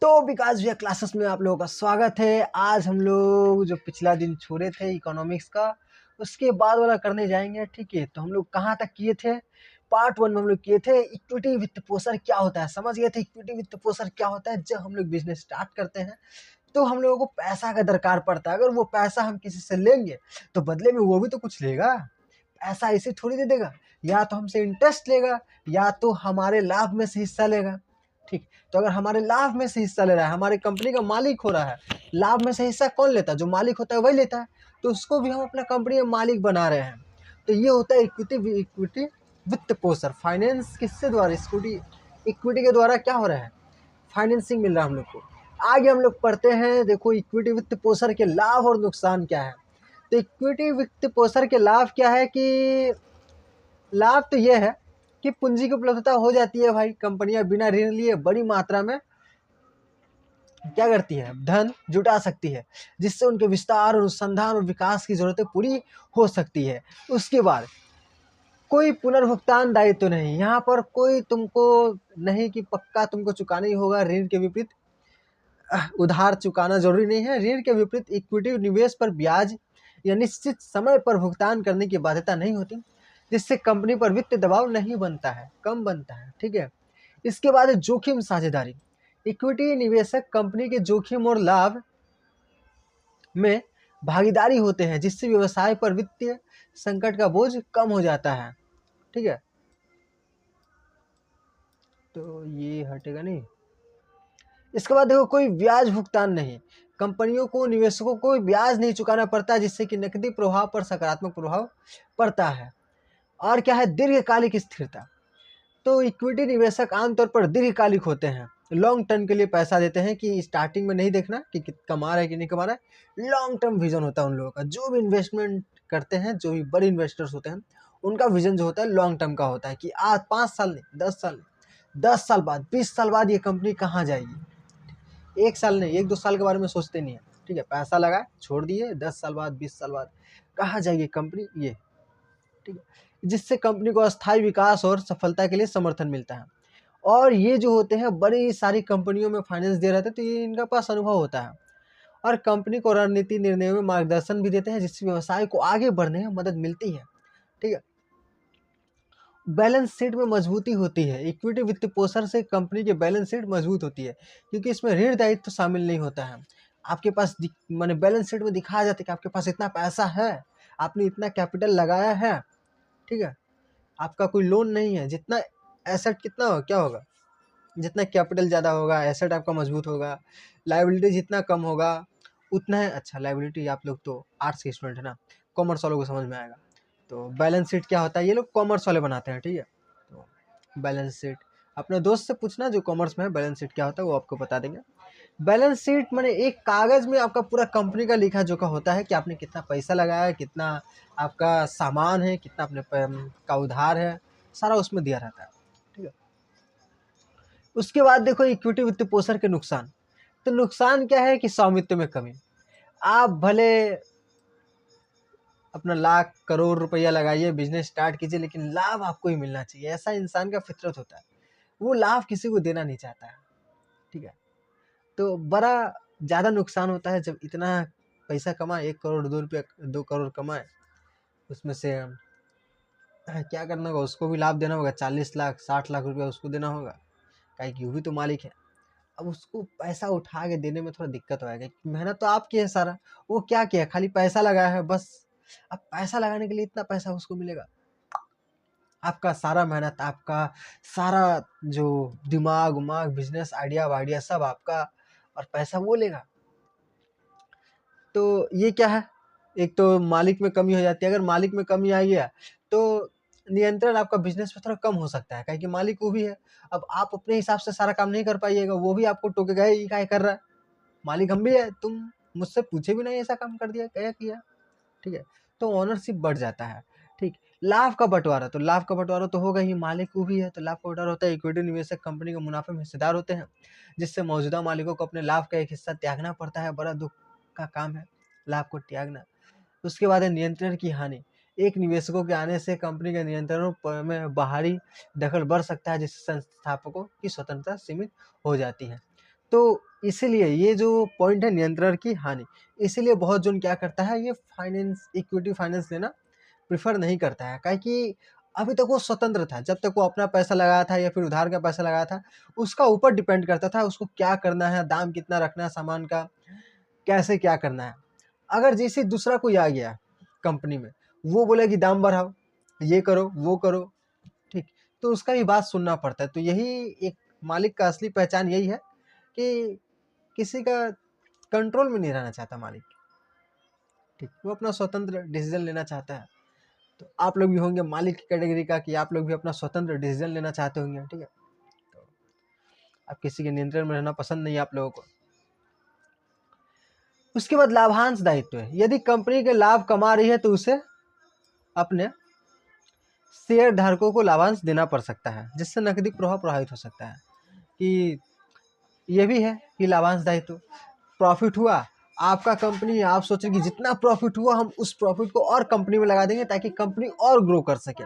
तो विकास भैया क्लासेस में आप लोगों का स्वागत है। आज हम लोग जो पिछला दिन छोड़े थे इकोनॉमिक्स का, उसके बाद वाला करने जाएंगे। ठीक है, तो हम लोग कहाँ तक किए थे? पार्ट 1 में हम लोग किए थे इक्विटी वित्त पोषण क्या होता है। समझ गए थे इक्विटी वित्त पोषण क्या होता है? जब हम लोग बिजनेस स्टार्ट करते हैं तो हम लोगों को पैसा का दरकार पड़ता है। अगर वो पैसा हम किसी से लेंगे तो बदले में वो भी तो कुछ लेगा। पैसा ऐसे थोड़ी दे देगा, या तो हमसे इंटरेस्ट लेगा या तो हमारे लाभ में से हिस्सा लेगा। ठीक, तो अगर हमारे लाभ में से हिस्सा ले रहा है, हमारे कंपनी का मालिक हो रहा है, लाभ में से हिस्सा कौन लेता है? जो मालिक होता है वही लेता है। तो उसको भी हम अपना कंपनी में मालिक बना रहे हैं। तो ये होता है इक्विटी वित्त पोषण। फाइनेंस किससे द्वारा? इक्विटी के द्वारा क्या हो रहा है? फाइनेंसिंग मिल रहा है हम लोग को। आगे हम लोग पढ़ते हैं। देखो इक्विटी वित्त पोषण के लाभ और नुकसान क्या है। तो इक्विटी वित्त पोषण के लाभ क्या है कि लाभ तो ये है कि पूंजी की उपलब्धता हो जाती है। भाई कंपनियां बिना ऋण लिए बड़ी मात्रा में क्या करती है? धन जुटा सकती है, जिससे उनके विस्तार और अनुसंधान और विकास की जरूरतें पूरी हो सकती है। उसके बाद कोई पुनर्भुगतान दायित्व तो नहीं, यहाँ पर कोई तुमको नहीं कि पक्का तुमको चुकाना ही होगा। ऋण के विपरीत उधार चुकाना जरूरी नहीं है। ऋण के विपरीत इक्विटी निवेश पर ब्याज या निश्चित समय पर भुगतान करने की बाध्यता नहीं होती, जिससे कंपनी पर वित्तीय दबाव नहीं बनता है, कम बनता है। ठीक है, इसके बाद है जोखिम साझेदारी। इक्विटी निवेशक कंपनी के जोखिम और लाभ में भागीदारी होते हैं, जिससे व्यवसाय पर वित्तीय संकट का बोझ कम हो जाता है। ठीक है, तो ये हटेगा नहीं। इसके बाद देखो कोई ब्याज भुगतान नहीं, कंपनियों को निवेशकों को ब्याज नहीं चुकाना पड़ता, जिससे कि नकदी प्रवाह पर सकारात्मक प्रभाव पड़ता है। और क्या है? दीर्घकालिक स्थिरता। तो इक्विटी निवेशक आमतौर पर दीर्घकालिक होते हैं, लॉन्ग टर्म के लिए पैसा देते हैं कि स्टार्टिंग में नहीं देखना कि कमा रहा है कि नहीं कमा रहा है। लॉन्ग टर्म विजन होता है उन लोगों का। जो भी इन्वेस्टमेंट करते हैं, जो भी बड़े इन्वेस्टर्स होते हैं, उनका विजन जो होता है लॉन्ग टर्म का होता है कि आज 5 साल नहीं 10 साल, 10 साल बाद 20 साल बाद ये कंपनी कहाँ जाएगी। 1 साल नहीं 1-2 साल के बारे में सोचते नहीं है। ठीक है, पैसा लगा छोड़ दिए, 10 साल बाद 20 साल बाद कहाँ जाएगी कंपनी ये। ठीक है, जिससे कंपनी को अस्थायी विकास और सफलता के लिए समर्थन मिलता है। और ये जो होते हैं बड़ी सारी कंपनियों में फाइनेंस दे रहे थे, तो ये इनका पास अनुभव होता है और कंपनी को रणनीति निर्णयों में मार्गदर्शन भी देते हैं, जिससे व्यवसाय को आगे बढ़ने में मदद मिलती है। ठीक है, बैलेंस शीट में मजबूती होती है। इक्विटी वित्त पोषण से कंपनी की बैलेंस शीट मजबूत होती है, क्योंकि इसमें ऋण दायित्व तो शामिल नहीं होता है। आपके पास माने बैलेंस शीट में दिखाया जाता है कि आपके पास इतना पैसा है, आपने इतना कैपिटल लगाया है। ठीक है, आपका कोई लोन नहीं है। जितना एसेट कितना हो क्या होगा, जितना कैपिटल ज़्यादा होगा एसेट आपका मजबूत होगा। लायबिलिटी जितना कम होगा उतना है। अच्छा, लायबिलिटी आप लोग तो आर्ट्स के स्टूडेंट है ना, कॉमर्स वालों को समझ में आएगा। तो बैलेंस शीट क्या होता है ये लोग कॉमर्स वाले बनाते हैं। ठीक है, तो बैलेंस शीट अपने दोस्त से पूछना जो कॉमर्स में है, बैलेंस शीट क्या होता है वो आपको बता देंगे। बैलेंस शीट माने एक कागज़ में आपका पूरा कंपनी का लिखा जोखा होता है कि आपने कितना पैसा लगाया है, कितना आपका सामान है, कितना अपने का उधार है, सारा उसमें दिया रहता है। ठीक है, उसके बाद देखो इक्विटी वित्त पोषण के नुकसान। तो नुकसान क्या है कि स्वामित्व में कमी। आप भले अपना लाख करोड़ रुपया लगाइए, बिजनेस स्टार्ट कीजिए, लेकिन लाभ आपको ही मिलना चाहिए। ऐसा इंसान का फितरत होता है, वो लाभ किसी को देना नहीं चाहता है। ठीक है, तो बड़ा ज़्यादा नुकसान होता है जब इतना पैसा कमाए, 1 करोड़ 2 रुपया 2 करोड़ कमाए, उसमें से क्या करना होगा? उसको भी लाभ देना होगा। 40 लाख 60 लाख रुपया उसको देना होगा, काहे कि वो भी तो मालिक है। अब उसको पैसा उठा के देने में थोड़ा दिक्कत होगा, क्योंकि मेहनत तो आपकी है सारा। वो क्या किया? खाली पैसा लगाया है बस। अब पैसा लगाने के लिए इतना पैसा उसको मिलेगा। आपका सारा मेहनत, आपका सारा जो दिमाग उमाग, बिजनेस आइडिया वाइडिया सब आपका, और पैसा वो लेगा। तो ये क्या है? एक तो मालिक में कमी हो जाती है। अगर मालिक में कमी आ गया तो नियंत्रण आपका बिजनेस पे थोड़ा कम हो सकता है, क्योंकि मालिक वो भी है। अब आप अपने हिसाब से सारा काम नहीं कर पाइएगा, वो भी आपको टोकेगा, ये क्या कर रहा है, मालिक हम भी है, तुम मुझसे पूछे भी नहीं ऐसा काम कर दिया क्या किया। ठीक है, तो ओनरशिप बढ़ जाता है। ठीक, लाभ का बंटवारा। तो लाभ का बंटवारा तो होगा ही, मालिक वो भी है, तो लाभ का बंटवारा होता है। इक्विटी निवेशक कंपनी के मुनाफे में हिस्सेदार होते हैं, जिससे मौजूदा मालिकों को अपने लाभ का एक हिस्सा त्यागना पड़ता है। बड़ा दुख का काम है लाभ को त्यागना। उसके बाद है नियंत्रण की हानि। एक निवेशकों के आने से कंपनी के नियंत्रणों में बाहरी दखल बढ़ सकता है, जिससे संस्थापकों की स्वतंत्रता सीमित हो जाती है। तो इसीलिए ये जो पॉइंट है नियंत्रण की हानि, इसीलिए बहुत जन क्या करता है, ये फाइनेंस, इक्विटी फाइनेंस लेना प्रेफर नहीं करता है। काहे कि अभी तक वो स्वतंत्र था, जब तक वो अपना पैसा लगाया था या फिर उधार का पैसा लगाया था, उसका ऊपर डिपेंड करता था उसको क्या करना है, दाम कितना रखना है सामान का, कैसे क्या करना है। अगर जैसे दूसरा कोई आ गया कंपनी में, वो बोले कि दाम बढ़ाओ, ये करो वो करो, ठीक, तो उसका भी बात सुनना पड़ता है। तो यही एक मालिक का असली पहचान यही है कि किसी का कंट्रोल में नहीं रहना चाहता मालिक, ठीक, वो अपना स्वतंत्र डिसीजन लेना चाहता है। तो आप लोग भी होंगे मालिक की कैटेगरी का कि आप लोग भी अपना स्वतंत्र डिसीजन लेना चाहते होंगे, ठीक है। तो आप किसी के नियंत्रण में रहना पसंद नहीं है आप लोगों को। उसके बाद लाभांश दायित्व है। यदि कंपनी के लाभ कमा रही है तो उसे अपने शेयर धारकों को लाभांश देना पड़ सकता है, जिससे नकदी प्रवाह प्रभावित हो सकता है। कि ये भी है कि लाभांश दायित्व, प्रॉफिट हुआ आपका कंपनी, आप सोचें कि जितना प्रॉफिट हुआ हम उस प्रॉफिट को और कंपनी में लगा देंगे ताकि कंपनी और ग्रो कर सके,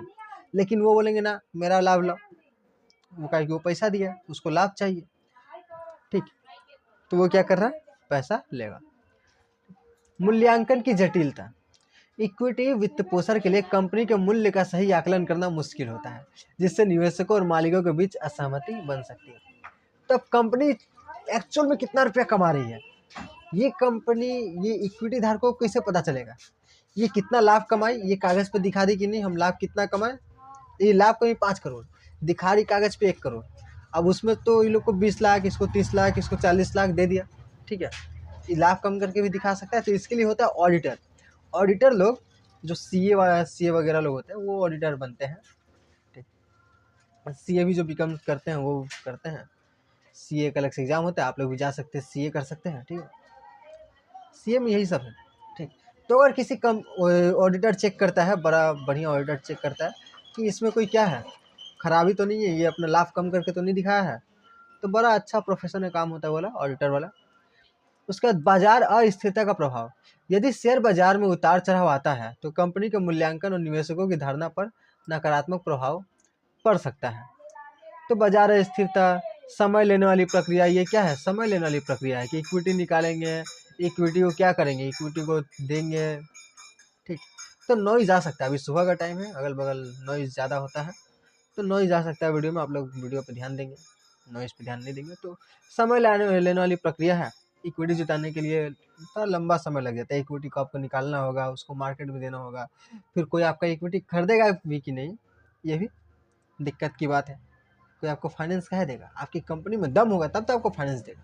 लेकिन वो बोलेंगे ना मेरा लाभ लो, वो कहे कि वो पैसा दिया उसको लाभ चाहिए, ठीक, तो वो क्या कर रहा है, पैसा लेगा। मूल्यांकन की जटिलता। इक्विटी वित्त पोषण के लिए कंपनी के मूल्य का सही आकलन करना मुश्किल होता है, जिससे निवेशकों और मालिकों के बीच असहमति बन सकती है। तब कंपनी एक्चुअल में कितना रुपया कमा रही है, ये कंपनी, ये इक्विटी धारकों को कैसे पता चलेगा, ये कितना लाभ कमाई, ये कागज पे दिखा दी कि नहीं हम लाभ कितना कमाए, ये लाभ कमी 5 करोड़ दिखा रही कागज पे 1 करोड़, अब उसमें तो इन लोग को 20 लाख, इसको 30 लाख, इसको 40 लाख दे दिया, ठीक है, ये लाभ कम करके भी दिखा सकता है। तो इसके लिए होता है ऑडिटर। ऑडिटर लोग जो सीए वगैरह लोग होते हैं वो ऑडिटर बनते हैं, ठीक, सीए भी जो बिकम करते हैं वो करते हैं। सीए का अलग से एग्जाम होता है, आप लोग भी जा सकते हैं, सीए कर सकते हैं, ठीक है, सीए में यही सब है, ठीक। तो अगर किसी कम ऑडिटर चेक करता है, बड़ा बढ़िया ऑडिटर चेक करता है कि इसमें कोई क्या है, खराबी तो नहीं है, ये अपना लाभ कम करके तो नहीं दिखाया है, तो बड़ा अच्छा प्रोफेशनल काम होता है वाला ऑडिटर वाला। उसके बाद बाजार अस्थिरता का प्रभाव। यदि शेयर बाजार में उतार चढ़ाव आता है तो कंपनी के मूल्यांकन और निवेशकों की धारणा पर नकारात्मक प्रभाव पड़ सकता है। तो बाजार अस्थिरता, समय लेने वाली प्रक्रिया, ये क्या है, समय लेने वाली प्रक्रिया है कि इक्विटी निकालेंगे, इक्विटी को क्या करेंगे, इक्विटी को देंगे, ठीक, तो नॉइज आ सकता है। अभी सुबह का टाइम है, अगल बगल नॉइज ज़्यादा होता है, तो नॉइज आ सकता है वीडियो में, आप लोग वीडियो पे ध्यान देंगे, नॉइज पे ध्यान नहीं देंगे। तो समय लेने वाली प्रक्रिया है, इक्विटी जुटाने के लिए थोड़ा लंबा समय लग जाता है। इक्विटी को आपको निकालना होगा, उसको मार्केट में देना होगा, फिर कोई आपका इक्विटी खरीदेगा भी कि नहीं, ये भी दिक्कत की बात है। कोई आपको फाइनेंस कह देगा, आपकी कंपनी में दम होगा तब तो आपको फाइनेंस देगा,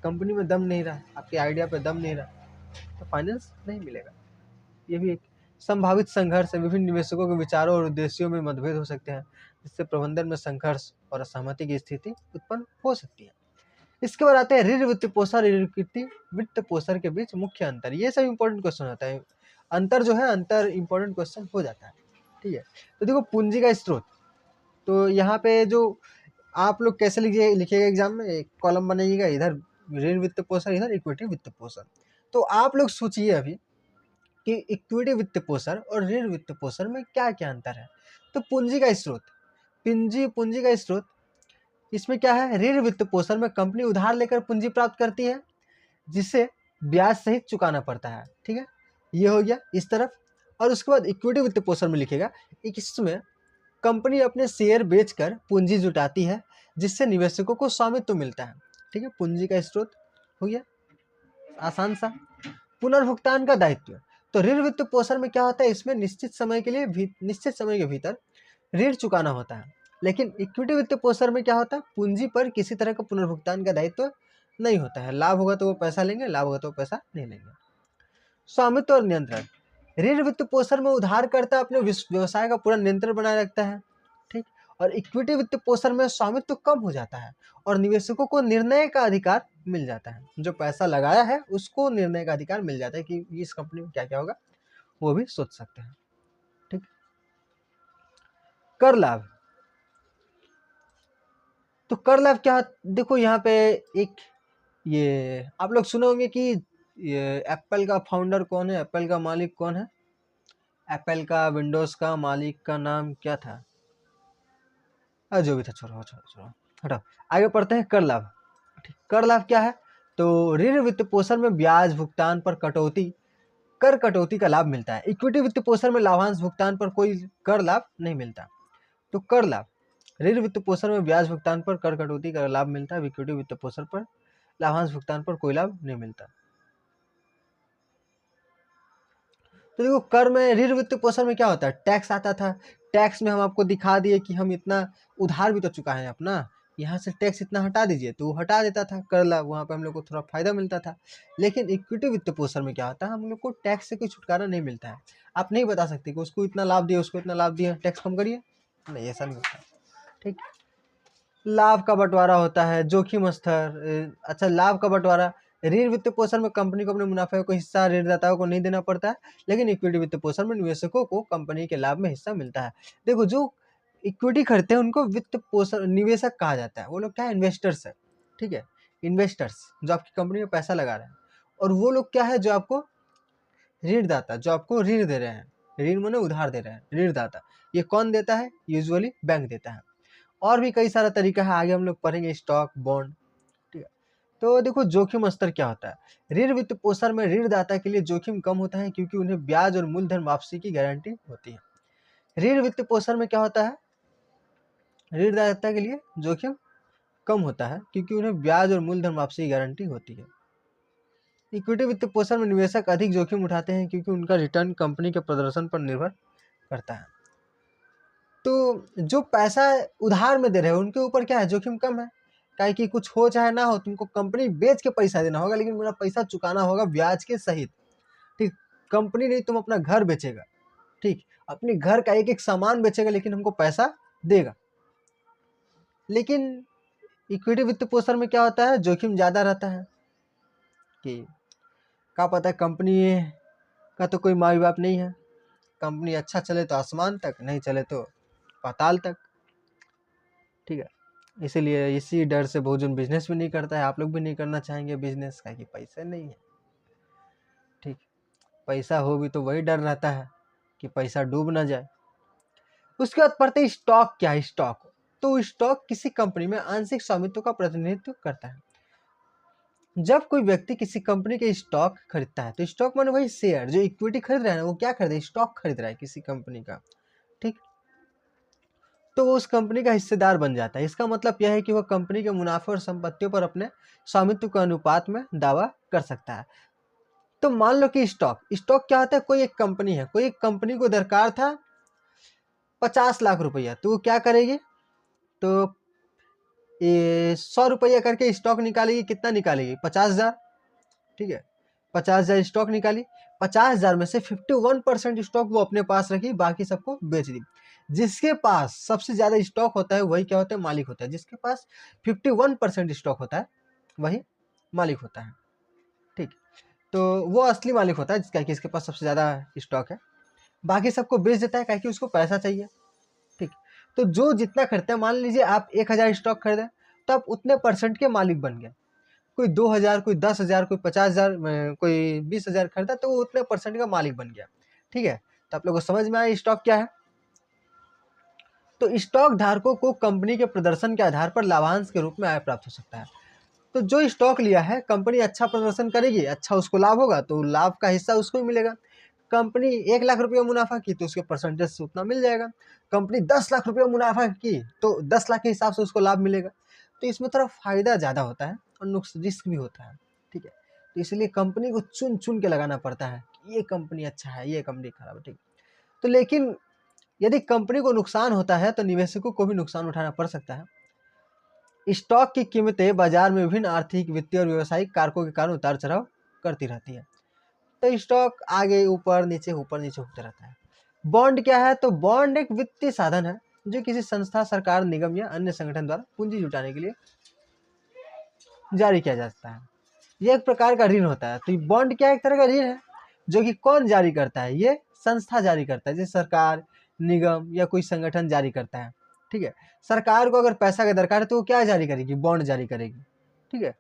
कंपनी में दम नहीं रहा, आपके आइडिया पे दम नहीं रहा, तो फाइनेंस नहीं मिलेगा। ये भी एक संभावित संघर्ष है। विभिन्न निवेशकों के विचारों और उद्देश्यों में मतभेद हो सकते हैं, जिससे प्रबंधन में संघर्ष और असहमति की स्थिति उत्पन्न हो सकती है। इसके बाद आते हैं ऋण वित्त पोषण, ऋण इक्विटी वित्त पोषण के बीच मुख्य अंतर। ये सब इंपॉर्टेंट क्वेश्चन होता है, अंतर जो है, अंतर इंपॉर्टेंट क्वेश्चन हो जाता है, ठीक है। तो देखो पूंजी का स्रोत, तो यहाँ पे जो आप लोग कैसे लिखिएगा एग्जाम में, एक कॉलम बनाइएगा, इधर ऋण वित्त पोषण, इधर इक्विटी वित्त पोषण। तो आप लोग सोचिए अभी कि इक्विटी वित्त पोषण और ऋण वित्त पोषण में क्या क्या अंतर है। तो पूंजी का स्रोत, पूंजी का स्रोत, इसमें क्या है, ऋण वित्त पोषण में कंपनी उधार लेकर पूंजी प्राप्त करती है, जिसे ब्याज सहित चुकाना पड़ता है, ठीक है, ये हो गया इस तरफ। और उसके बाद इक्विटी वित्त पोषण में लिखेगा, इसमें कंपनी अपने शेयर बेचकर पूंजी जुटाती है, जिससे निवेशकों को स्वामित्व मिलता है, ठीक है, पूंजी का स्रोत हो गया, आसान सा। पुनर्भुगतान का दायित्व, तो ऋण वित्त पोषण में क्या होता है, इसमें निश्चित समय के भीतर ऋण चुकाना होता है, लेकिन इक्विटी वित्त पोषण में क्या होता है, पूंजी पर किसी तरह का पुनर्भुगतान का दायित्व नहीं होता है। लाभ होगा तो वो पैसा लेंगे, लाभ होगा तो वो पैसा नहीं लेंगे। स्वामित्व और नियंत्रण, ऋण वित्त पोषण में उधारकर्ता अपने व्यवसाय का पूरा नियंत्रण बनाए रखता है, ठीक, और इक्विटी वित्त पोषण में स्वामित्व कम हो जाता है और निवेशकों को निर्णय का अधिकार मिल जाता है। जो पैसा लगाया है उसको निर्णय का अधिकार मिल जाता है कि इस कंपनी में क्या क्या होगा, वो भी सोच सकते हैं, ठीक। कर लाभ, तो कर लाभ क्या, देखो यहाँ पे एक, ये आप लोग सुने होंगे कि ये एप्पल का फाउंडर कौन है, एप्पल का मालिक कौन है, एप्पल का विंडोज का मालिक का नाम क्या था, जो भी था, छोड़ो छोड़ो छोड़ो, हटाओ, आगे पढ़ते हैं कर लाभ, ठीक, कर लाभ क्या है? तो ऋण वित्त पोषण में ब्याज भुगतान पर कटौती, कर कटौती का लाभ मिलता है। इक्विटी वित्त पोषण में लाभांश भुगतान पर कोई कर लाभ नहीं मिलता। तो कर लाभ, ऋण वित्त पोषण में ब्याज भुगतान पर कर कटौती का लाभ मिलता है। इक्विटी वित्त पोषण पर लाभांश भुगतान पर कोई लाभ नहीं मिलता। तो देखो, कर में, ऋण वित्त पोषण में क्या होता है? टैक्स आता था। टैक्स में हम आपको दिखा दिए कि हम इतना उधार भी तो चुका है अपना, यहाँ से टैक्स इतना हटा दीजिए, तो वो हटा देता था कर लाभ, वहाँ पे हम लोग को थोड़ा फायदा मिलता था। लेकिन इक्विटी वित्त पोषण में क्या होता है? हम लोग को टैक्स से कोई छुटकारा नहीं मिलता है। आप नहीं बता सकते कि उसको इतना लाभ दिया, उसको इतना लाभ दिया, टैक्स कम करिए, नहीं, ऐसा नहीं होता। ठीक, लाभ का बंटवारा होता है, जोखिम स्तर। अच्छा, लाभ का बंटवारा, ऋण वित्त पोषण में कंपनी को अपने मुनाफे का हिस्सा ऋणदाताओं को नहीं देना पड़ता है, लेकिन इक्विटी वित्त पोषण में निवेशकों को कंपनी के लाभ में हिस्सा मिलता है। देखो, जो इक्विटी खरीदते हैं उनको वित्त पोषण निवेशक कहा जाता है। वो लोग क्या है? इन्वेस्टर्स है। ठीक है, इन्वेस्टर्स जो आपकी कंपनी में पैसा लगा रहे हैं। और वो लोग क्या है? जो आपको ऋणदाता, जो आपको ऋण दे रहे हैं। ऋण माने उधार दे रहे हैं, ऋणदाता। ये कौन देता है? यूजुअली बैंक देता है। और भी कई सारा तरीका है, आगे हम लोग पढ़ेंगे, स्टॉक, बॉन्ड। ठीक है, तो देखो, जोखिम स्तर क्या होता है? ऋण वित्त पोषण में ऋणदाता के लिए जोखिम कम होता है, क्योंकि उन्हें ब्याज और मूलधन वापसी की गारंटी होती है। ऋण वित्त पोषण में क्या होता है? ऋणदाता के लिए जोखिम कम होता है, क्योंकि उन्हें ब्याज और मूलधन वापसी की गारंटी होती है। इक्विटी वित्त पोषण में निवेशक अधिक जोखिम उठाते हैं, क्योंकि उनका रिटर्न कंपनी के प्रदर्शन पर निर्भर करता है। तो जो पैसा उधार में दे रहे हैं उनके ऊपर क्या है? जोखिम कम है। काहे कि कुछ हो चाहे ना हो, तुमको कंपनी बेच के पैसा देना होगा, लेकिन मेरा पैसा चुकाना होगा ब्याज के सहित। ठीक, कंपनी नहीं, तुम अपना घर बेचेगा, ठीक, अपने घर का एक एक सामान बेचेगा, लेकिन हमको पैसा देगा। लेकिन इक्विटी वित्त पोषण में क्या होता है? जोखिम ज़्यादा रहता है कि क्या पता कंपनी का तो कोई माँ बाप नहीं है, कंपनी अच्छा चले तो आसमान तक, नहीं चले तो पाताल तक। ठीक है, इसीलिए इसी डर से बहुत जन बिजनेस भी नहीं करता है। आप लोग भी नहीं करना चाहेंगे बिजनेस, का कि पैसे नहीं है। ठीक, पैसा हो भी तो वही डर रहता है कि पैसा डूब ना जाए। उसके बाद पढ़ते हैं स्टॉक क्या है? स्टॉक, तो स्टॉक किसी कंपनी में आंशिक स्वामित्व का प्रतिनिधित्व करता है। जब कोई व्यक्ति किसी कंपनी के स्टॉक खरीदता है, तो स्टॉक माने वही शेयर, जो इक्विटी खरीद रहा है ना, वो क्या खरीद रहा है? स्टॉक खरीद रहा है किसी कंपनी का। ठीक, तो वो उस कंपनी का हिस्सेदार बन जाता है। इसका मतलब यह है कि वह कंपनी के मुनाफे और संपत्तियों पर अपने स्वामित्व के अनुपात में दावा कर सकता है। तो मान लो कि स्टॉक, स्टॉक क्या होता है? कोई एक कंपनी है, कोई एक कंपनी को दरकार था 50 लाख रुपया, तो वो क्या करेगी? तो ये 100 रुपया करके स्टॉक निकालेगी। कितना निकालेगी? 50,000। ठीक है, 50,000 स्टॉक निकाली। 50,000 में से 51% स्टॉक वो अपने पास रखी, बाकी सबको बेच दी। जिसके पास सबसे ज्यादा स्टॉक होता है वही क्या होता है? मालिक होता है। जिसके पास 51% स्टॉक होता है वही मालिक होता है। ठीक, तो वो असली मालिक होता है, जिसका कि इसके पास सबसे ज्यादा स्टॉक है। बाकी सबको बेच देता है, क्योंकि उसको पैसा चाहिए। ठीक, तो जो जितना खरीदता है, मान लीजिए आप 1,000 स्टॉक खरीदे, तो आप उतने परसेंट के मालिक बन गए। कोई 2,000, कोई 10,000, कोई 50,000, कोई 20,000 खरीदा, तो वो उतने परसेंट का मालिक बन गया। ठीक है, तो आप लोगों को समझ में आया स्टॉक क्या है? तो स्टॉक धारकों को कंपनी के प्रदर्शन के आधार पर लाभांश के रूप में आय प्राप्त हो सकता है। तो जो स्टॉक लिया है, कंपनी अच्छा प्रदर्शन करेगी, अच्छा उसको लाभ होगा, तो लाभ का हिस्सा उसको ही मिलेगा। कंपनी 1,00,000 रुपया मुनाफा की, तो उसके परसेंटेज से उतना मिल जाएगा। कंपनी 10,00,000 रुपया मुनाफा की, तो 10,00,000 के हिसाब से उसको लाभ मिलेगा। तो इसमें थोड़ा फायदा ज़्यादा होता है और रिस्क भी होता है। ठीक है, तो इसलिए कंपनी को चुन चुन के लगाना पड़ता है कि ये कंपनी अच्छा है, ये कंपनी खराब है। ठीक, तो लेकिन यदि कंपनी को नुकसान होता है, तो निवेशकों को भी नुकसान उठाना पड़ सकता है। स्टॉक की कीमतें बाजार में विभिन्न आर्थिक, वित्तीय और व्यावसायिक कारकों के कारण उतार चढ़ाव करती रहती है। तो स्टॉक आगे ऊपर नीचे होते रहता है। बॉन्ड क्या है? तो बॉन्ड एक वित्तीय साधन है, जो किसी संस्था, सरकार, निगम या अन्य संगठन द्वारा पूंजी जुटाने के लिए जारी किया जाता है। यह एक प्रकार का ऋण होता है। तो बॉन्ड क्या? एक तरह का ऋण है, जो कि कौन जारी करता है? ये संस्था जारी करता है, जैसे सरकार, निगम या कोई संगठन जारी करता है। ठीक है, सरकार को अगर पैसा का दरकार है, तो वो क्या जारी करेगी? बॉन्ड जारी करेगी। ठीक है,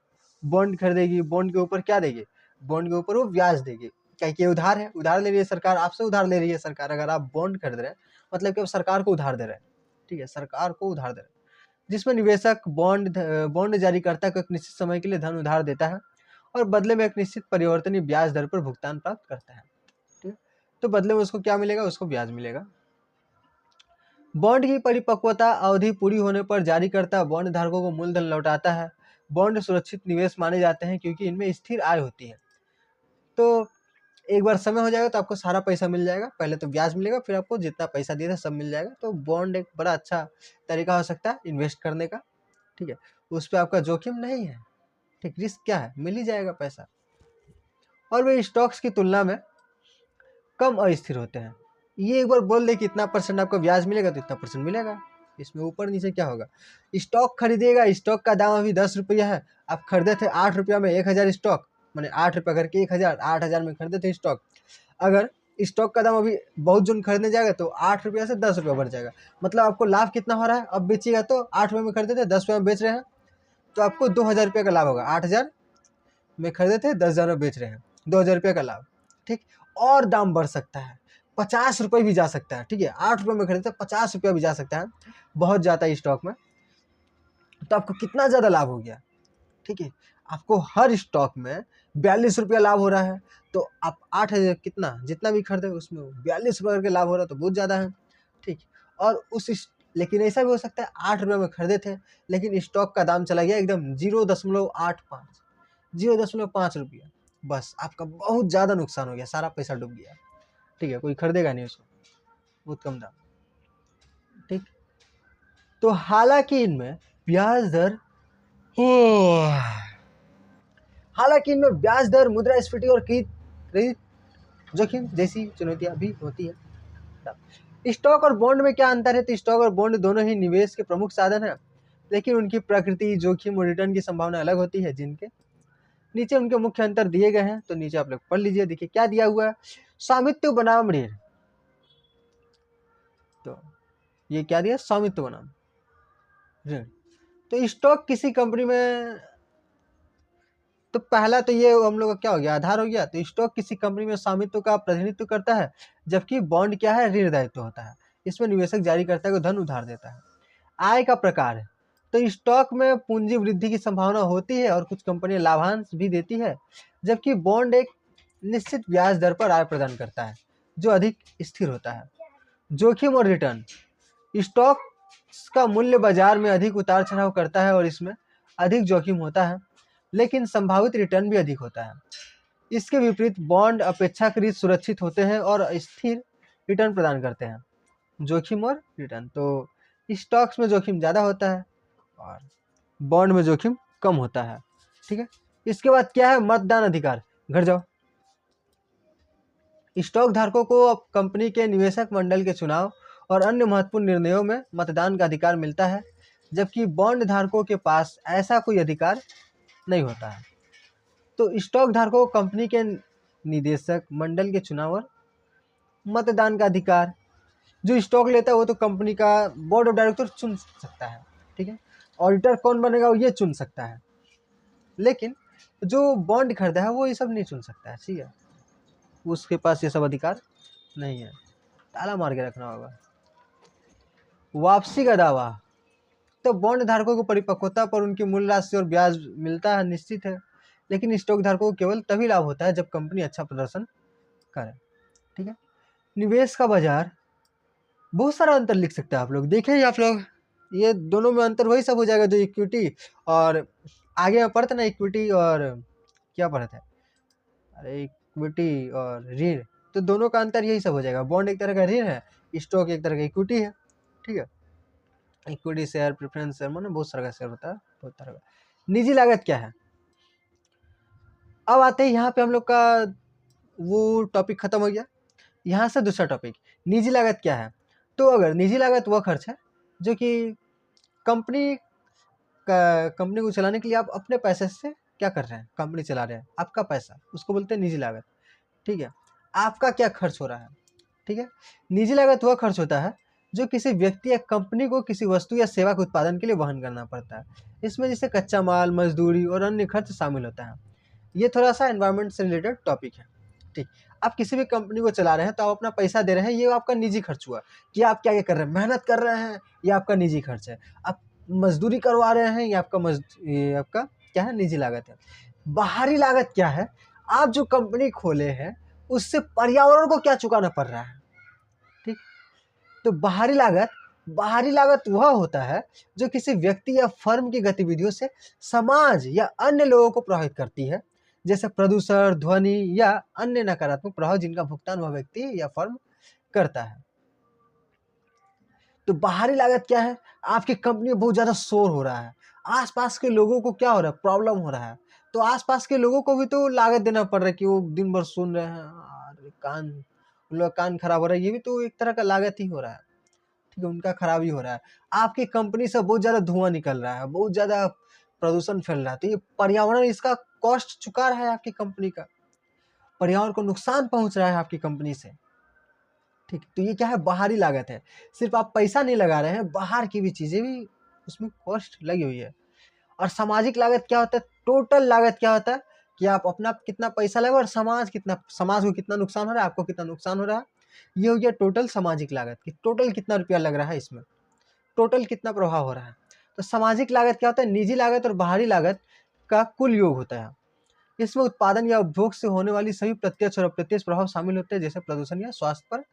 बॉन्ड खरीदेगी, बॉन्ड के ऊपर क्या देगी? बॉन्ड के ऊपर वो ब्याज देगी। क्या कि उधार है, उधार ले रही है सरकार, आपसे उधार ले रही है सरकार। अगर आप बॉन्ड खरीद रहे हैं, मतलब कि आप सरकार को उधार दे रहे हैं। ठीक है, सरकार को उधार दे रहे हैं। जिसमें निवेशक बॉन्ड जारीकर्ता को एक निश्चित समय के लिए धन उधार देता है और बदले में एक निश्चित परिवर्तनीय ब्याज दर पर भुगतान प्राप्त करता है। ठीक है, तो बदले में उसको क्या मिलेगा, उसको ब्याज मिलेगा। बॉन्ड की परिपक्वता अवधि पूरी होने पर जारीकर्ता बॉन्ड धारकों को मूलधन लौटाता है। बॉन्ड सुरक्षित निवेश माने जाते हैं क्योंकि इनमें स्थिर आय होती है। तो एक बार समय हो जाएगा तो आपको सारा पैसा मिल जाएगा, पहले तो ब्याज मिलेगा, फिर आपको जितना पैसा दिया था सब मिल जाएगा। तो बॉन्ड एक बड़ा अच्छा तरीका हो सकता है इन्वेस्ट करने का। ठीक है, उस पर आपका जोखिम नहीं है। ठीक, रिस्क क्या है, मिल ही जाएगा पैसा, और वे स्टॉक्स की तुलना में कम अस्थिर होते हैं। ये एक बार बोल दे कि इतना परसेंट आपको ब्याज मिलेगा तो इतना परसेंट मिलेगा, इसमें ऊपर नीचे क्या होगा। स्टॉक खरीदिएगा, स्टॉक का दाम अभी 10 रुपया है, आप खरीदे थे 8 रुपया में 1000 स्टॉक, मैंने 8 रुपया करके 1000, 8000 में खरीदे थे स्टॉक। अगर स्टॉक का दाम अभी बहुत जन खरीदने जाएगा तो 8 रुपया से 10 रुपया बढ़ जाएगा, मतलब आपको लाभ कितना हो रहा है। अब बेचिएगा तो 8 रुपये में खरीदे थे 10 रुपये में बेच रहे हैं, तो आपको 2000 रुपये का लाभ होगा। 8000 में खरीदे थे 10,000 में बेच रहे हैं, 2000 रुपये का लाभ। ठीक, और दाम बढ़ सकता है, 50 रुपये भी जा सकता है। ठीक है, 8 रुपये में खरीदते 50 रुपया भी जा सकता है, बहुत जाता है स्टॉक में। तो आपको कितना ज़्यादा लाभ हो गया। ठीक है, आपको हर स्टॉक में 42 रुपया लाभ हो रहा है, तो आप 8,000 कितना जितना भी खरीदे उसमें 42 रुपये करके लाभ हो रहा है, तो बहुत ज़्यादा है। ठीक, और लेकिन ऐसा भी हो सकता है 8 रुपये में खरीदे थे लेकिन स्टॉक का दाम चला गया एकदम 0.85, 0.5 रुपया, बस आपका बहुत ज़्यादा नुकसान हो गया, सारा पैसा डूब गया। ठीक है, कोई खरीदेगा नहीं उसको, बहुत कम दाम। ठीक, तो हालांकि इनमें ब्याज दर हालांकि इनमें ब्याज दर, मुद्रास्फीति और क्रेडिट जोखिम जैसी चुनौतियां भी होती है। स्टॉक और बॉन्ड में क्या अंतर है, तो स्टॉक और बॉन्ड दोनों ही निवेश के प्रमुख साधन हैं, लेकिन उनकी प्रकृति, जोखिम और रिटर्न की संभावना अलग होती है। जिनके नीचे उनके मुख्य अंतर दिए गए हैं, तो नीचे आप लोग पढ़ लीजिए। देखिए क्या दिया हुआ है, स्वामित्व बनाम ऋण। तो ये क्या दिया, स्वामित्व बनाम ऋण। तो स्टॉक किसी कंपनी में, तो पहला तो ये हम लोग का क्या हो गया, आधार हो गया। तो स्टॉक किसी कंपनी में स्वामित्व का प्रतिनिधित्व करता है, जबकि बॉन्ड क्या है, ऋण दायित्व होता है। इसमें निवेशक जारीकर्ता को धन उधार देता है। आय का प्रकार है, तो स्टॉक में पूंजी वृद्धि की संभावना होती है और कुछ कंपनियां लाभांश भी देती है, जबकि बॉन्ड एक निश्चित ब्याज दर पर आय प्रदान करता है जो अधिक स्थिर होता है। जोखिम और रिटर्न, स्टॉक का मूल्य बाजार में अधिक उतार चढ़ाव करता है और इसमें अधिक जोखिम होता है, लेकिन संभावित रिटर्न भी अधिक होता है। इसके विपरीत बॉन्ड अपेक्षाकृत सुरक्षित होते हैं और स्थिर रिटर्न प्रदान करते हैं। जोखिम और रिटर्न, तो स्टॉक्स में जोखिम ज़्यादा होता है और बॉन्ड में जोखिम कम होता है। ठीक है, इसके बाद क्या है, मतदान अधिकार। घर जाओ। स्टॉक धारकों को अब कंपनी के निवेशक मंडल के चुनाव और अन्य महत्वपूर्ण निर्णयों में मतदान का अधिकार मिलता है, जबकि बॉन्ड धारकों के पास ऐसा कोई अधिकार नहीं होता है। तो स्टॉक धारकों को कंपनी के निदेशक मंडल के चुनाव और मतदान का अधिकार, जो स्टॉक लेता है वो तो कंपनी का बोर्ड ऑफ डायरेक्टर चुन सकता है। ठीक है, ऑडिटर कौन बनेगा वो ये चुन सकता है, लेकिन जो बॉन्ड खरीदा है वो ये सब नहीं चुन सकता है। ठीक है, उसके पास ये सब अधिकार नहीं है, ताला मार के रखना होगा। वापसी का दावा, तो बॉन्ड धारकों को परिपक्वता पर उनकी मूल राशि और ब्याज मिलता है, निश्चित है, लेकिन स्टॉक धारकों को केवल तभी लाभ होता है जब कंपनी अच्छा प्रदर्शन करे। ठीक है, निवेश का बाजार, बहुत सारा अंतर लिख सकते हैं आप लोग, देखें आप लोग, ये दोनों में अंतर वही सब हो जाएगा जो इक्विटी और आगे में पढ़ते ना, इक्विटी और क्या पढ़ते हैं, अरे इक्विटी और ऋण, तो दोनों का अंतर यही सब हो जाएगा। बॉन्ड एक तरह का ऋण है, स्टॉक एक तरह का इक्विटी है। ठीक है, इक्विटी शेयर, प्रेफरेंस शेयर, माने बहुत सारा का शेयर होता है, बहुत तरह का। निजी लागत क्या है, अब आते हैं यहाँ पे हम लोग का वो टॉपिक खत्म हो गया। यहाँ से दूसरा टॉपिक, निजी लागत क्या है। तो अगर निजी लागत वह खर्च है जो कि कंपनी को चलाने के लिए आप अपने पैसे से क्या कर रहे हैं, कंपनी चला रहे हैं, आपका पैसा, उसको बोलते हैं निजी लागत। ठीक है, आपका क्या खर्च हो रहा है। ठीक है, निजी लागत वह खर्च होता है जो किसी व्यक्ति या कंपनी को किसी वस्तु या सेवा के उत्पादन के लिए वहन करना पड़ता है। इसमें जैसे कच्चा माल, मजदूरी और अन्य खर्च शामिल होता है। ये थोड़ा सा एनवायरनमेंट से रिलेटेड टॉपिक है। ठीक, आप किसी भी कंपनी को चला रहे हैं तो आप अपना पैसा दे रहे हैं, ये आपका निजी खर्च हुआ कि आप क्या क्या कर रहे हैं, मेहनत कर रहे हैं, ये आपका निजी खर्च है। आप मजदूरी करवा रहे हैं, ये आपका क्या है, निजी लागत है। बाहरी लागत क्या है, आप जो कंपनी खोले हैं उससे पर्यावरण को क्या चुकाना पड़ रहा है। ठीक, तो बाहरी लागत वह होता है जो किसी व्यक्ति या फर्म की गतिविधियों से समाज या अन्य लोगों को प्रभावित करती है, जैसे प्रदूषण, ध्वनि या अन्य नकारात्मक प्रभाव जिनका भुगतान वह व्यक्ति या फर्म करता है। तो बाहरी लागत क्या है, आपकी कंपनी में बहुत ज़्यादा शोर हो रहा है, आसपास के लोगों को क्या हो रहा है, प्रॉब्लम हो रहा है, तो आसपास के लोगों को भी तो लागत देना पड़ रहा है कि वो दिन भर सुन रहे हैं, अरे कान, उन लोग कान खराब हो रहा है, ये भी तो एक तरह का लागत ही हो रहा है। ठीक है, उनका खराब ही हो रहा है। आपकी कंपनी से बहुत ज़्यादा धुआं निकल रहा है, बहुत ज़्यादा प्रदूषण फैल रहा है, तो ये पर्यावरण इसका कॉस्ट चुका रहा है आपकी कंपनी का, पर्यावरण को नुकसान पहुंच रहा है आपकी कंपनी से। ठीक, तो ये क्या है, बाहरी लागत है। सिर्फ आप पैसा नहीं लगा रहे हैं, बाहर की भी चीज़ें भी उसमें कॉस्ट लगी हुई है। और सामाजिक लागत क्या होता है, टोटल लागत क्या होता है कि आप अपना कितना पैसा लगा और समाज को कितना नुकसान हो रहा है, आपको कितना नुकसान हो रहा है। ये हो गया टोटल सामाजिक लागत कि टोटल कितना रुपया लग रहा है इसमें, टोटल कितना प्रभाव हो रहा है। तो सामाजिक लागत क्या होता है, निजी लागत और बाहरी लागत का कुल योग होता है। इसमें उत्पादन या उपभोग से होने वाली सभी प्रत्यक्ष और अप्रत्यक्ष प्रभाव शामिल होते हैं, जैसे प्रदूषण या स्वास्थ्य पर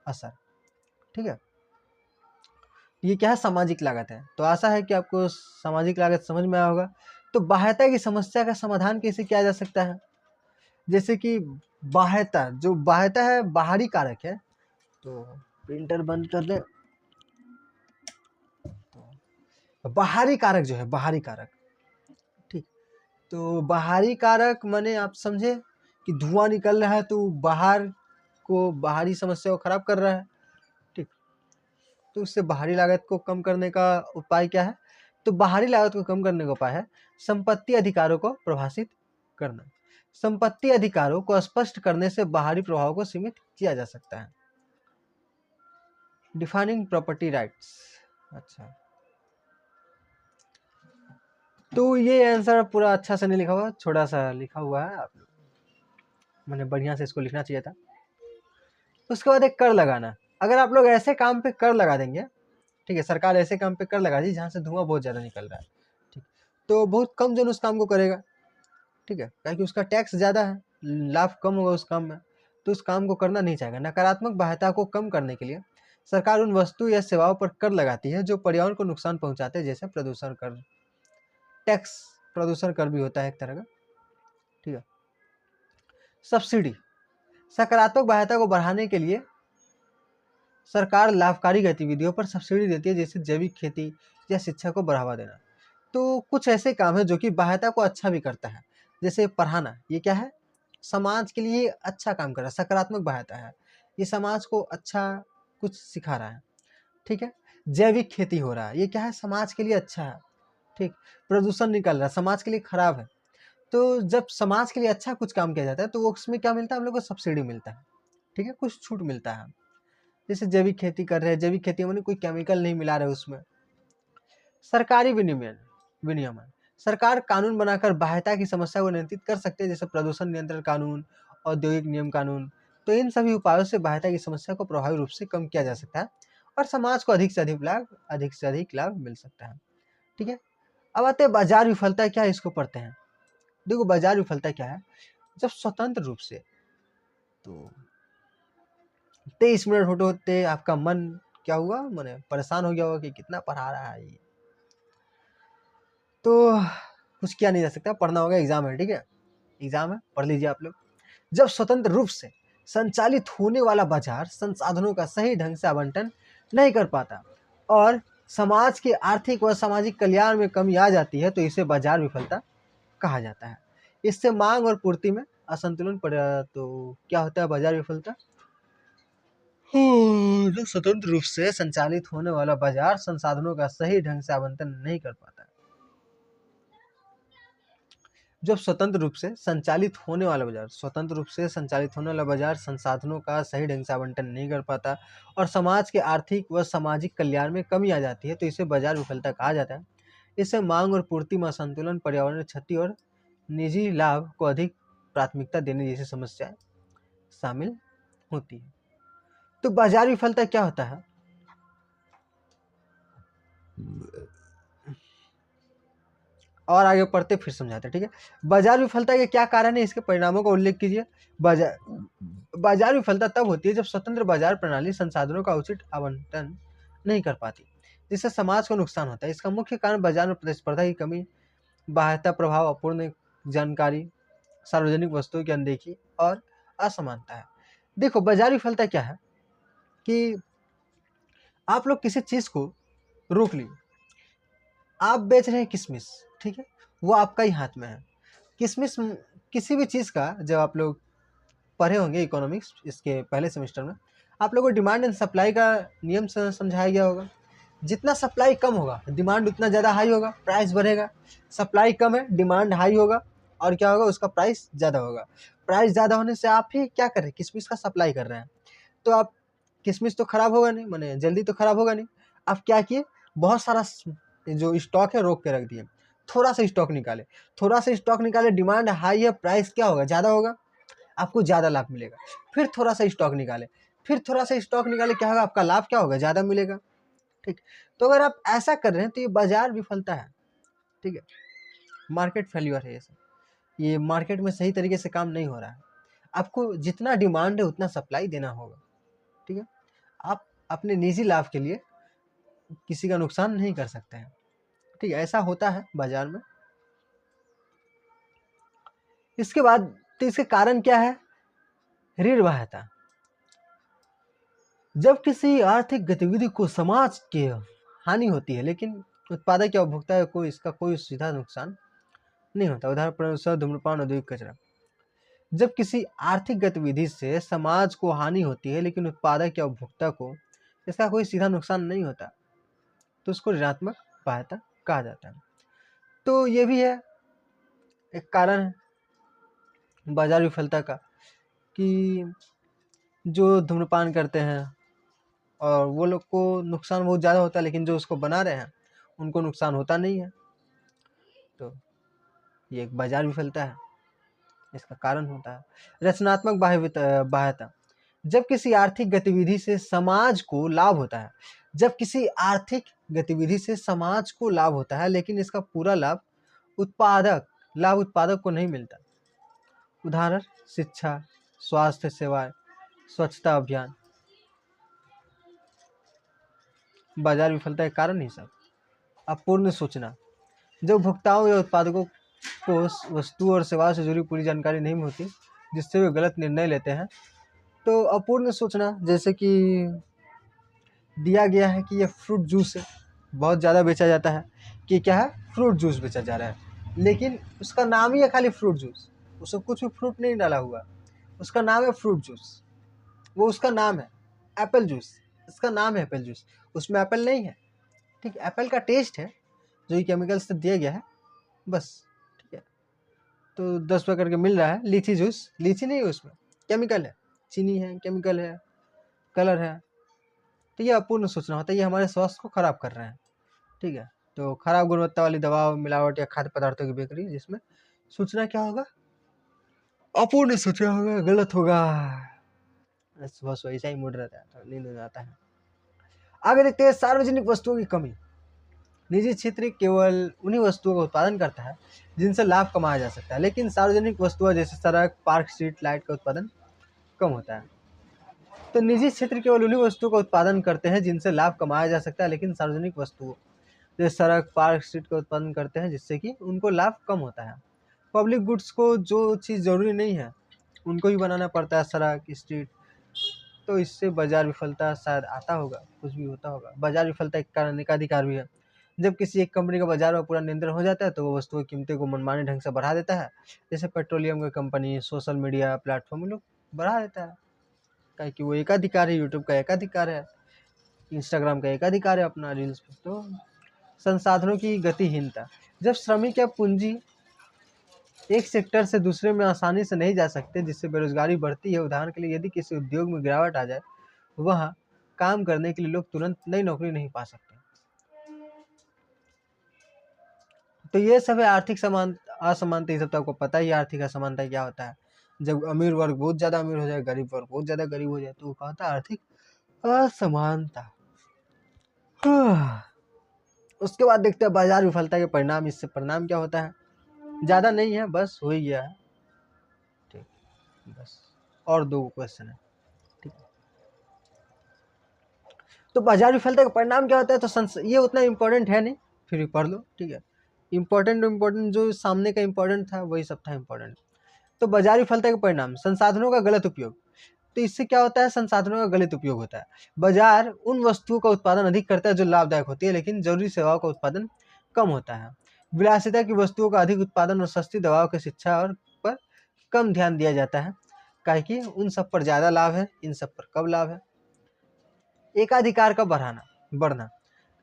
असर। ठीक है, ये क्या है, सामाजिक लागत है। तो आशा है कि आपको सामाजिक लागत समझ में आया होगा। तो बाह्यता की समस्या का समाधान कैसे किया जा सकता है, जैसे कि बाह्यता है बाहरी कारक है। तो प्रिंटर बंद कर ले। तो बाहरी कारक जो है, बाहरी कारक, ठीक, तो बाहरी कारक माने आप समझे कि धुआं निकल रहा है तो बाहरी समस्या को खराब कर रहा है। ठीक, तो उससे बाहरी लागत को कम करने का उपाय क्या है, तो बाहरी लागत को कम करने का उपाय है संपत्ति अधिकारों को प्रभाषित करना। संपत्ति अधिकारों को स्पष्ट करने से बाहरी प्रभाव को सीमित किया जा सकता है। Defining property rights. अच्छा, तो ये आंसर पूरा अच्छा से नहीं लिखा हुआ, छोटा सा लिखा हुआ है, आप मैंने बढ़िया से इसको लिखना चाहिए था। उसके बाद एक कर लगाना। अगर आप लोग ऐसे काम पे कर लगा देंगे, ठीक है, सरकार ऐसे काम पे कर लगा दी जहाँ से धुआं बहुत ज़्यादा निकल रहा है, ठीक, तो बहुत कम जन उस काम को करेगा। ठीक है, क्योंकि उसका टैक्स ज़्यादा है, लाभ कम होगा उस काम में, तो उस काम को करना नहीं चाहेगा। नकारात्मक बाध्यता को कम करने के लिए सरकार उन वस्तु या सेवाओं पर कर लगाती है जो पर्यावरण को नुकसान पहुंचाते हैं, जैसे प्रदूषण कर, टैक्स प्रदूषण कर भी होता है एक तरह का। ठीक है, सब्सिडी, सकारात्मक बाध्यता को बढ़ाने के लिए सरकार लाभकारी गतिविधियों पर सब्सिडी देती है, जैसे जैविक खेती या शिक्षा को बढ़ावा देना। तो कुछ ऐसे काम है जो कि बाध्यता को अच्छा भी करता है, जैसे पढ़ाना, ये क्या है, समाज के लिए अच्छा काम कर रहा है, सकारात्मक बाध्यता है, ये समाज को अच्छा कुछ सिखा रहा है। ठीक है, जैविक खेती हो रहा है, ये क्या है, समाज के लिए अच्छा है। ठीक, प्रदूषण निकल रहा है, समाज के लिए खराब है। तो जब समाज के लिए अच्छा कुछ काम किया जाता है तो उसमें क्या मिलता है, हम लोग को सब्सिडी मिलता है। ठीक है, कुछ छूट मिलता है। जैसे जैविक खेती कर रहे हैं, जैविक खेती में कोई केमिकल नहीं मिला रहे उसमें। सरकारी विनियमन, सरकार कानून बनाकर बाध्यता की समस्या को नियंत्रित कर सकते हैं, जैसे प्रदूषण नियंत्रण कानून, औद्योगिक नियम कानून। तो इन सभी उपायों से बाध्यता की समस्या को प्रभावी रूप से कम किया जा सकता है और समाज को अधिक से अधिक लाभ मिल सकता है। ठीक है, अब आते हैं बाजार विफलता क्या है, इसको पढ़ते हैं। देखो, बाजार विफलता क्या है, जब स्वतंत्र रूप से, तो 23 मिनट होते होते आपका मन क्या हुआ, मैंने परेशान हो गया होगा कि कितना पढ़ा रहा है ये, तो कुछ किया नहीं जा सकता, पढ़ना होगा, एग्जाम है। ठीक है, एग्जाम है, पढ़ लीजिए आप लोग। जब स्वतंत्र रूप से संचालित होने वाला बाजार संसाधनों का सही ढंग से आवंटन नहीं कर पाता और समाज के आर्थिक व सामाजिक कल्याण में कमी आ जाती है, तो इसे बाजार विफलता कहा जाता है। इससे मांग और पूर्ति में असंतुलन पड़, तो क्या होता है बाजार विफलता, जो स्वतंत्र रूप से संचालित होने वाला बाजार संसाधनों का सही ढंग से आवंटन नहीं कर पाता। जब स्वतंत्र रूप से संचालित होने वाला बाजार संसाधनों का सही ढंग से आवंटन नहीं कर पाता और समाज के आर्थिक व सामाजिक कल्याण में कमी आ जाती है, तो इसे बाजार विफलता कहा जाता है। इससे मांग और पूर्ति में असंतुलन, पर्यावरण क्षति और निजी लाभ को अधिक प्राथमिकता देने जैसी समस्याएं शामिल होती है। तो बाजार विफलता क्या होता है, और आगे पढ़ते फिर समझाते हैं, ठीक है। बाजार विफलता के क्या कारण है, इसके परिणामों का उल्लेख कीजिए। बाजार बाजार विफलता तब होती है जब स्वतंत्र बाजार प्रणाली संसाधनों का उचित आवंटन नहीं कर पाती, जिससे समाज को नुकसान होता है। इसका मुख्य कारण बाजार में प्रतिस्पर्धा की कमी, बाह्यता प्रभाव, अपूर्ण जानकारी, सार्वजनिक वस्तुओं की अनदेखी और असमानता है। देखो, बाजार विफलता क्या है कि आप लोग किसी चीज को रोक लिए, आप बेच रहे हैं किशमिश, ठीक है, वो आपका ही हाथ में है। किशमिश किसी भी चीज़ का, जब आप लोग पढ़े होंगे इकोनॉमिक्स इसके पहले सेमेस्टर में, आप लोगों को डिमांड एंड सप्लाई का नियम समझाया गया होगा। जितना सप्लाई कम होगा डिमांड उतना ज़्यादा हाई होगा, प्राइस बढ़ेगा। सप्लाई कम है, डिमांड हाई होगा, और क्या होगा, उसका प्राइस ज़्यादा होगा। प्राइस ज़्यादा होने से आप ही क्या कर रहे हैं, किशमिश का सप्लाई कर रहे हैं, तो आप किशमिश तो ख़राब होगा नहीं, माने जल्दी तो ख़राब होगा नहीं। आप क्या किए, बहुत सारा जो स्टॉक है रोक के रख दिए, थोड़ा सा स्टॉक निकाले, थोड़ा सा स्टॉक निकाले, डिमांड हाई है, प्राइस क्या होगा, ज़्यादा होगा, आपको ज़्यादा लाभ मिलेगा। फिर थोड़ा सा स्टॉक निकाले, फिर थोड़ा सा स्टॉक निकाले, क्या होगा, आपका लाभ क्या होगा, ज़्यादा मिलेगा, ठीक। तो अगर आप ऐसा कर रहे हैं तो ये बाजार विफलता है, ठीक है, मार्केट फेल्यूर है। ये मार्केट में सही तरीके से काम नहीं हो रहा है। आपको जितना डिमांड है उतना सप्लाई देना होगा, ठीक है। आप अपने निजी लाभ के लिए किसी का नुकसान नहीं कर सकते हैं, ठीक है, ऐसा होता है बाजार में। इसके बाद तो इसके कारण क्या है, ऋण बाह्यता। जब किसी आर्थिक गतिविधि को समाज के हानि होती है लेकिन उत्पादक या उपभोक्ता को इसका कोई सीधा नुकसान नहीं होता। उदाहरण धूम्रपान, औद्योगिक कचरा। जब किसी आर्थिक गतिविधि से समाज को हानि होती है लेकिन उत्पादक या उपभोक्ता को इसका कोई सीधा नुकसान नहीं होता, तो उसको ऋणात्मक बाह्यता कहा जाता है। तो ये भी है एक कारण है बाजार विफलता का, कि जो धूम्रपान करते हैं और वो लोग को नुकसान बहुत ज़्यादा होता है, लेकिन जो उसको बना रहे हैं उनको नुकसान होता नहीं है। तो ये एक बाजार विफलता है, इसका कारण होता है। रचनात्मक बाह्यता। जब किसी आर्थिक गतिविधि से समाज को लाभ होता है, जब किसी आर्थिक गतिविधि से समाज को लाभ होता है लेकिन इसका पूरा लाभ उत्पादक को नहीं मिलता। उदाहरण शिक्षा, स्वास्थ्य सेवाएं, स्वच्छता अभियान। बाजार विफलता के कारण ही सब। अपूर्ण सूचना। जब भुगताओं या उत्पादकों को वस्तु और सेवा से जुड़ी पूरी जानकारी नहीं होती, जिससे वे गलत निर्णय लेते हैं। तो अपूर्ण सूचना, जैसे कि दिया गया है कि ये फ्रूट जूस है, बहुत ज़्यादा बेचा जाता है, कि क्या है, फ्रूट जूस बेचा जा रहा है, लेकिन उसका नाम ही है खाली फ्रूट जूस, उसमें कुछ भी फ्रूट नहीं डाला हुआ, उसका नाम है फ्रूट जूस, वो उसका नाम है एप्पल जूस, इसका नाम है एप्पल जूस, उसमें एप्पल नहीं है, ठीक, एप्पल का टेस्ट है जो ये केमिकल से दिया गया है, बस, ठीक है। तो 10 रुपये करके मिल रहा है। लीची जूस, लीची नहीं है, उसमें केमिकल है, चीनी है, केमिकल है, कलर है। तो ये अपूर्ण सूचना होता है, ये हमारे स्वास्थ्य को खराब कर रहे हैं, ठीक है। तो खराब गुणवत्ता वाली दवा, मिलावट या खाद्य पदार्थों की बिक्री, जिसमें सूचना क्या होगा, अपूर्ण सूचना होगा, गलत होगा। सुबह सुबह ऐसा ही मूड रहता है, तो नींद में आता है। आगे देखते हैं, सार्वजनिक वस्तुओं की कमी। निजी क्षेत्र केवल उन्हीं वस्तुओं का उत्पादन करता है जिनसे लाभ कमाया जा सकता है, लेकिन सार्वजनिक वस्तुएं जैसे सड़क, पार्क, स्ट्रीट लाइट का उत्पादन कम होता है। तो निजी क्षेत्र केवल उन्हीं वस्तुओं का उत्पादन करते हैं जिनसे लाभ कमाया जा सकता है, लेकिन सार्वजनिक वस्तुओं जैसे सड़क, पार्क, स्ट्रीट का उत्पादन करते हैं जिससे कि उनको लाभ कम होता है। पब्लिक गुड्स को, जो चीज़ जरूरी नहीं है उनको ही बनाना पड़ता है, सड़क, स्ट्रीट। तो इससे बाजार विफलता शायद आता होगा, कुछ भी होता होगा। बाजार विफलता के कारण एकाधिकार भी है। जब किसी एक कंपनी का बाजार में पूरा नियंत्रण हो जाता है तो वो वस्तुओं की कीमतें को मनमाने ढंग से बढ़ा देता है। जैसे पेट्रोलियम की कंपनी, सोशल मीडिया प्लेटफॉर्म लोग बढ़ा देता है, क्या कि वो एकाधिकार है, यूट्यूब का एकाधिकार है, इंस्टाग्राम का एकाधिकार है अपना रील्स पे। तो संसाधनों की गतिहीनता। जब श्रमिक या पूंजी एक सेक्टर से दूसरे में आसानी से नहीं जा सकते, जिससे बेरोजगारी बढ़ती है। उदाहरण के लिए, यदि किसी उद्योग में गिरावट आ जाए, वहाँ काम करने के लिए लोग तुरंत नई नौकरी नहीं पा सकते। तो ये सब है आर्थिक असमानता। ये सब तो आपको पता ही है, आर्थिक असमानता क्या होता है। जब अमीर वर्ग बहुत ज्यादा अमीर हो जाए, गरीब वर्ग बहुत ज्यादा गरीब हो जाए, तो वो क्या होता है, आर्थिक असमानता। उसके बाद देखते हैं बाजार विफलता के परिणाम। इससे परिणाम क्या होता है, ज़्यादा नहीं है, बस हो ही गया है। ठीक, बस और 2 क्वेश्चन है। ठीक, तो बाजार विफलता का परिणाम क्या होता है, तो ये उतना इम्पोर्टेंट है नहीं, फिर भी पढ़ लो। ठीक है, इम्पोर्टेंट जो सामने का इम्पोर्टेंट था वही सब था इम्पोर्टेंट। तो बाजार विफलता के परिणाम, संसाधनों का गलत उपयोग। तो इससे क्या होता है, संसाधनों का गलत उपयोग होता है। बाजार उन वस्तुओं का उत्पादन अधिक करता है जो लाभदायक होती है, लेकिन जरूरी सेवाओं का उत्पादन कम होता है। विलासिता की वस्तुओं का अधिक उत्पादन और सस्ती दवाओं की शिक्षा और पर कम ध्यान दिया जाता है, काहे कि उन सब पर ज़्यादा लाभ है, इन सब पर कम लाभ है। एकाधिकार का बढ़ना,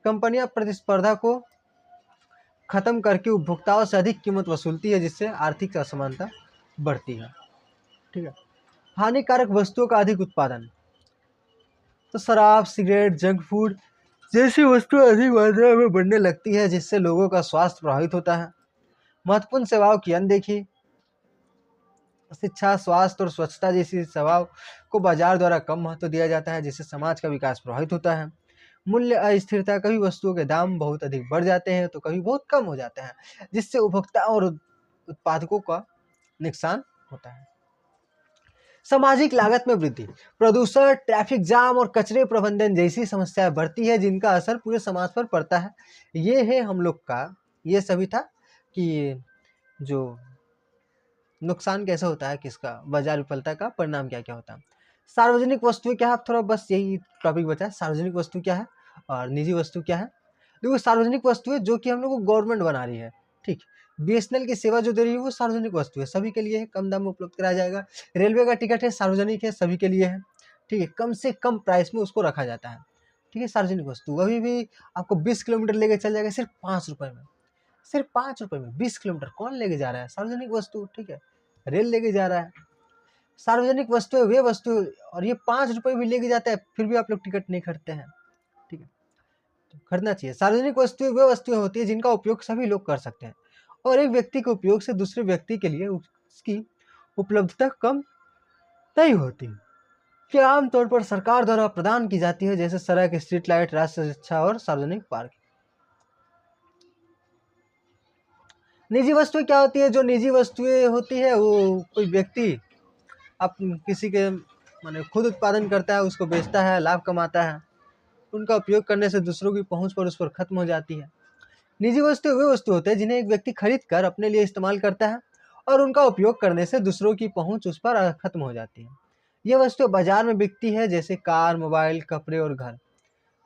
कंपनियां प्रतिस्पर्धा को खत्म करके उपभोक्ताओं से अधिक कीमत वसूलती है, जिससे आर्थिक असमानता बढ़ती है। ठीक है, हानिकारक वस्तुओं का अधिक उत्पादन, तो शराब, सिगरेट, जंक फूड जैसी वस्तुएं अधिक मात्रा में बढ़ने लगती है, जिससे लोगों का स्वास्थ्य प्रभावित होता है। महत्वपूर्ण सेवाओं की अनदेखी, शिक्षा, स्वास्थ्य और स्वच्छता जैसी सेवाओं को बाजार द्वारा कम महत्व दिया जाता है, जिससे समाज का विकास प्रभावित होता है। मूल्य अस्थिरता, कभी वस्तुओं के दाम बहुत अधिक बढ़ जाते हैं तो कभी बहुत कम हो जाते हैं, जिससे उपभोक्ता और उत्पादकों का नुकसान होता है। सामाजिक लागत में वृद्धि, प्रदूषण, ट्रैफिक जाम और कचरे प्रबंधन जैसी समस्याएं बढ़ती है, जिनका असर पूरे समाज पर पड़ता है। ये है हम लोग का, ये सभी था कि जो नुकसान कैसे होता है किसका, बाजार विफलता का परिणाम क्या क्या होता है। सार्वजनिक वस्तुएं क्या है, थोड़ा बस यही टॉपिक बचा है, सार्वजनिक वस्तु क्या है और निजी वस्तु क्या है। देखो सार्वजनिक वस्तुएं जो कि हम लोग को गवर्नमेंट बना रही है, ठीक, बीएसएनएल की सेवा जो दे रही है वो सार्वजनिक वस्तु है, सभी के लिए है, कम दाम में उपलब्ध कराया जाएगा। रेलवे का टिकट है, सार्वजनिक है, सभी के लिए है। ठीक है, कम से कम प्राइस में उसको रखा जाता है। ठीक है, सार्वजनिक वस्तु अभी भी आपको 20 किलोमीटर लेके चल जाएगा सिर्फ 5 रुपये में, सिर्फ 5 रुपये में 20 किलोमीटर कौन लेके जा रहा है, सार्वजनिक वस्तु। ठीक है, रेल लेके जा रहा है। सार्वजनिक वस्तु वे वस्तु, और ये 5 रुपये भी लेके जाता है फिर भी आप लोग टिकट नहीं खरीदते हैं। ठीक है, तो खरीदना चाहिए। सार्वजनिक वस्तुएं वे वस्तुएं होती है जिनका उपयोग सभी लोग कर सकते हैं, और एक व्यक्ति के उपयोग से दूसरे व्यक्ति के लिए उसकी उपलब्धता कम नहीं होती, कि आमतौर पर सरकार द्वारा प्रदान की जाती है, जैसे सड़क, स्ट्रीट लाइट, राष्ट्रीय शिक्षा और सार्वजनिक पार्क। निजी वस्तुएं क्या होती है, जो निजी वस्तुएं होती है वो कोई व्यक्ति अब किसी के माने खुद उत्पादन करता है, उसको बेचता है, लाभ कमाता है, उनका उपयोग करने से दूसरों की पहुंच पर उस पर खत्म हो जाती है। निजी वस्तु वे वस्तु होते हैं जिन्हें एक व्यक्ति खरीद कर अपने लिए इस्तेमाल करता है, और उनका उपयोग करने से दूसरों की पहुंच उस पर खत्म हो जाती है। ये वस्तु बाजार में बिकती है, जैसे कार, मोबाइल, कपड़े और घर।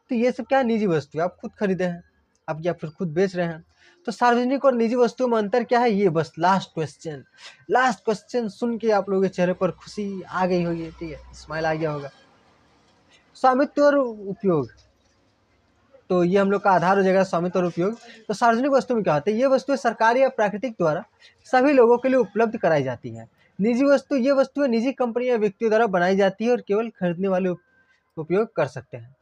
तो ये सब क्या है, निजी वस्तु, आप खुद खरीदे हैं, आप या फिर खुद बेच रहे हैं। तो सार्वजनिक और निजी वस्तुओं में अंतर क्या है, ये बस लास्ट क्वेश्चन सुन के आप लोगों के चेहरे पर खुशी आ गई होगी। ठीक है, स्माइल आ गया होगा। स्वामित्व और उपयोग, तो ये हम लोग का आधार हो जाएगा, स्वामित्व और उपयोग। तो सार्वजनिक वस्तु में क्या होता है, ये वस्तुएं सरकारी या प्राकृतिक द्वारा सभी लोगों के लिए उपलब्ध कराई जाती है। निजी वस्तु, ये वस्तुएं निजी कंपनी या व्यक्तियों द्वारा बनाई जाती है और केवल खरीदने वाले उपयोग कर सकते हैं।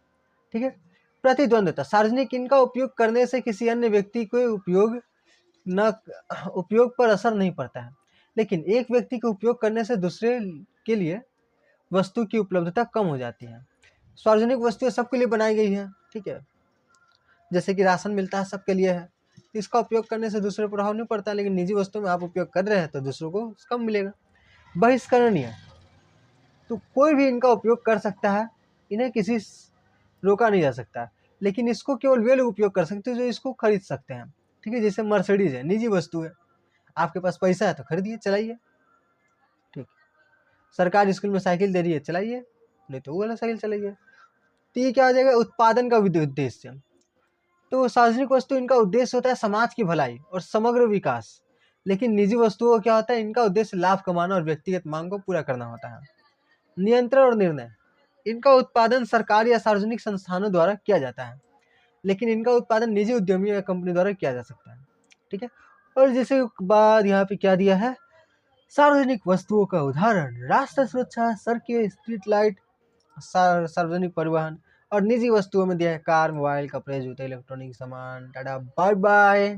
ठीक है, प्रतिद्वंद्विता, सार्वजनिक, इनका उपयोग करने से किसी अन्य व्यक्ति को उपयोग पर असर नहीं पड़ता है, लेकिन एक व्यक्ति के उपयोग करने से दूसरे के लिए वस्तु की उपलब्धता कम हो जाती है। सार्वजनिक वस्तुएं सबके लिए बनाई गई है। ठीक है, जैसे कि राशन मिलता है सबके लिए है, इसका उपयोग करने से दूसरे प्रभाव नहीं पड़ता, लेकिन निजी वस्तु में आप उपयोग कर रहे हैं तो दूसरों को कम मिलेगा। बहिष्करणीय, तो कोई भी इनका उपयोग कर सकता है, इन्हें किसी रोका नहीं जा सकता, लेकिन इसको केवल वे लोग उपयोग कर सकते हैं जो इसको खरीद सकते हैं। ठीक है, जैसे मर्सिडीज है, निजी वस्तु है, आपके पास पैसा है तो खरीदिए, चलाइए। ठीक, सरकार स्कूल में साइकिल दे रही है, चलाइए, नहीं तो वो वाला साइकिल चलाइए। तो ये क्या हो जाएगा, उत्पादन का उद्देश्य। तो सार्वजनिक वस्तु, इनका उद्देश्य होता है समाज की भलाई और समग्र विकास, लेकिन निजी वस्तुओं का क्या होता है, इनका उद्देश्य लाभ कमाना और व्यक्तिगत मांग को पूरा करना होता है। नियंत्रण और निर्णय, इनका उत्पादन सरकार या सार्वजनिक संस्थानों द्वारा किया जाता है, लेकिन इनका उत्पादन निजी उद्यमी या कंपनी द्वारा किया जा सकता है। ठीक है, और जैसे बाद यहाँ पे क्या दिया है, सार्वजनिक वस्तुओं का उदाहरण, राष्ट्रीय सुरक्षा, सड़कें, स्ट्रीट लाइट, सार्वजनिक परिवहन। और निजी वस्तुओं में दिया है कार, मोबाइल, कपड़े, जूते, इलेक्ट्रॉनिक सामान। Tata, bye bye.